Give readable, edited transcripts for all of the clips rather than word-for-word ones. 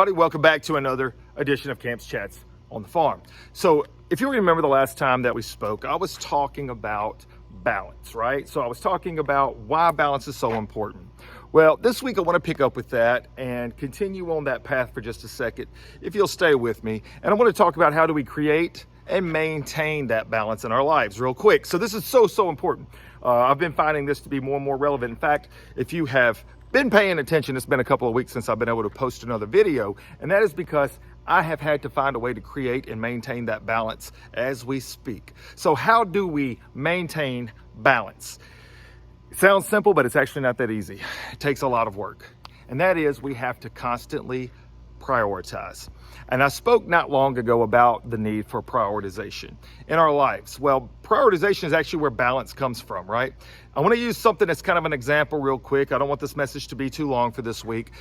Welcome back to another edition of Camp's Chats on the Farm. So if you remember the last time that we spoke, I was talking about balance, right? So I was talking about why balance is so important. Well, this week I want to pick up with that and continue on that path for just a second, if you'll stay with me. And I want to talk about how do we create and maintain that balance in our lives real quick. So this is so important. I've been finding this to be more and more relevant. In fact, if you have been paying attention, it's been a couple of weeks since I've been able to post another video, and that is because I have had to find a way to create and maintain that balance as we speak. So how do we maintain balance? It sounds simple, but it's actually not that easy. It takes a lot of work, and that is we have to constantly prioritize. And I spoke not long ago about the need for prioritization in our lives. Well, prioritization is actually where balance comes from, right? I want to use something that's kind of an example real quick. I don't want this message to be too long for this week.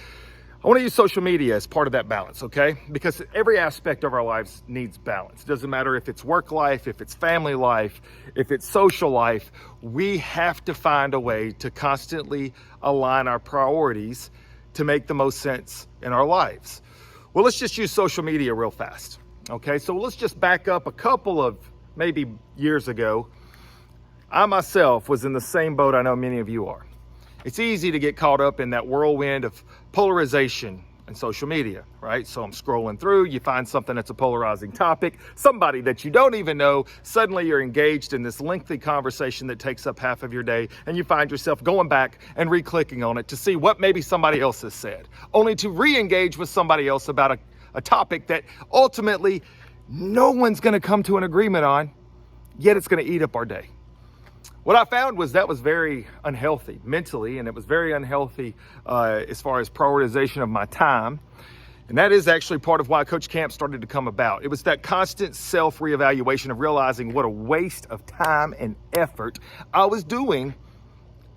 I want to use social media as part of that balance, okay? Because every aspect of our lives needs balance. It doesn't matter if it's work life, if it's family life, if it's social life. We have to find a way to constantly align our priorities to make the most sense in our lives. Well, let's just use social media real fast, okay? So let's just back up a couple of maybe years ago. I myself was in the same boat I know many of you are. It's easy to get caught up in that whirlwind of polarization and social media, right? So I'm scrolling through, you find something that's a polarizing topic, somebody that you don't even know, suddenly you're engaged in this lengthy conversation that takes up half of your day, and you find yourself going back and re-clicking on it to see what maybe somebody else has said, only to re-engage with somebody else about a topic that ultimately no one's gonna come to an agreement on, yet it's gonna eat up our day. What I found was that was very unhealthy mentally, and it was very unhealthy as far as prioritization of my time. And that is actually part of why Coach Camp started to come about. It was that constant self-reevaluation of realizing what a waste of time and effort I was doing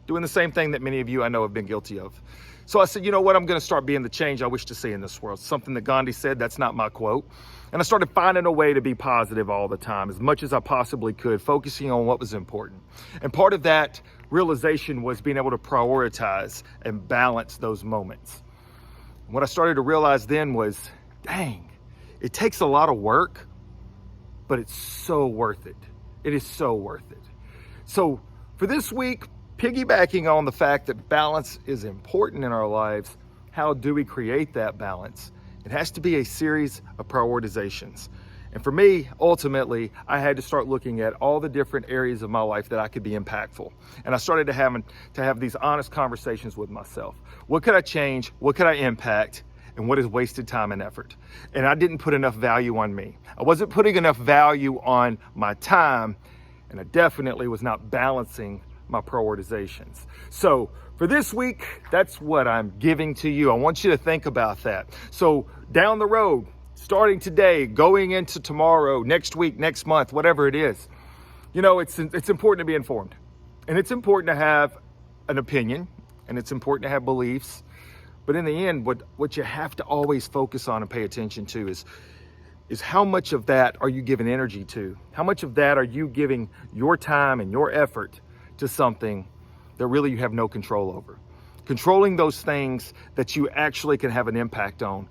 the same thing that many of you I know have been guilty of. So I said, you know what, I'm gonna start being the change I wish to see in this world. Something that Gandhi said, that's not my quote. And I started finding a way to be positive all the time, as much as I possibly could, focusing on what was important. And part of that realization was being able to prioritize and balance those moments. And what I started to realize then was, dang, it takes a lot of work, but it's so worth it. It is so worth it. So for this week, piggybacking on the fact that balance is important in our lives, how do we create that balance? It has to be a series of prioritizations. And for me, ultimately, I had to start looking at all the different areas of my life that I could be impactful. And I started to have these honest conversations with myself. What could I change? What could I impact? And what is wasted time and effort? And I didn't put enough value on me. I wasn't putting enough value on my time, and I definitely was not balancing my prioritizations. So for this week, that's what I'm giving to you. I want you to think about that. So down the road, starting today, going into tomorrow, next week, next month, whatever it is, you know, it's important to be informed, and it's important to have an opinion, and it's important to have beliefs. But in the end, what you have to always focus on and pay attention to is how much of that are you giving energy to? How much of that are you giving your time and your effort to something that really you have no control over? Controlling those things that you actually can have an impact on,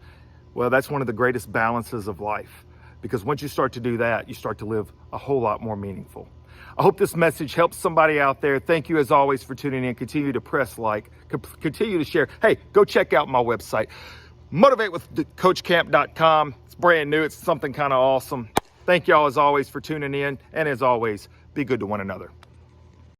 well, that's one of the greatest balances of life. Because once you start to do that, you start to live a whole lot more meaningful. I hope this message helps somebody out there. Thank you as always for tuning in. Continue to press like, continue to share. Hey, go check out my website, motivatewithcoachcamp.com. It's brand new. It's something kind of awesome. Thank y'all as always for tuning in. And as always, be good to one another.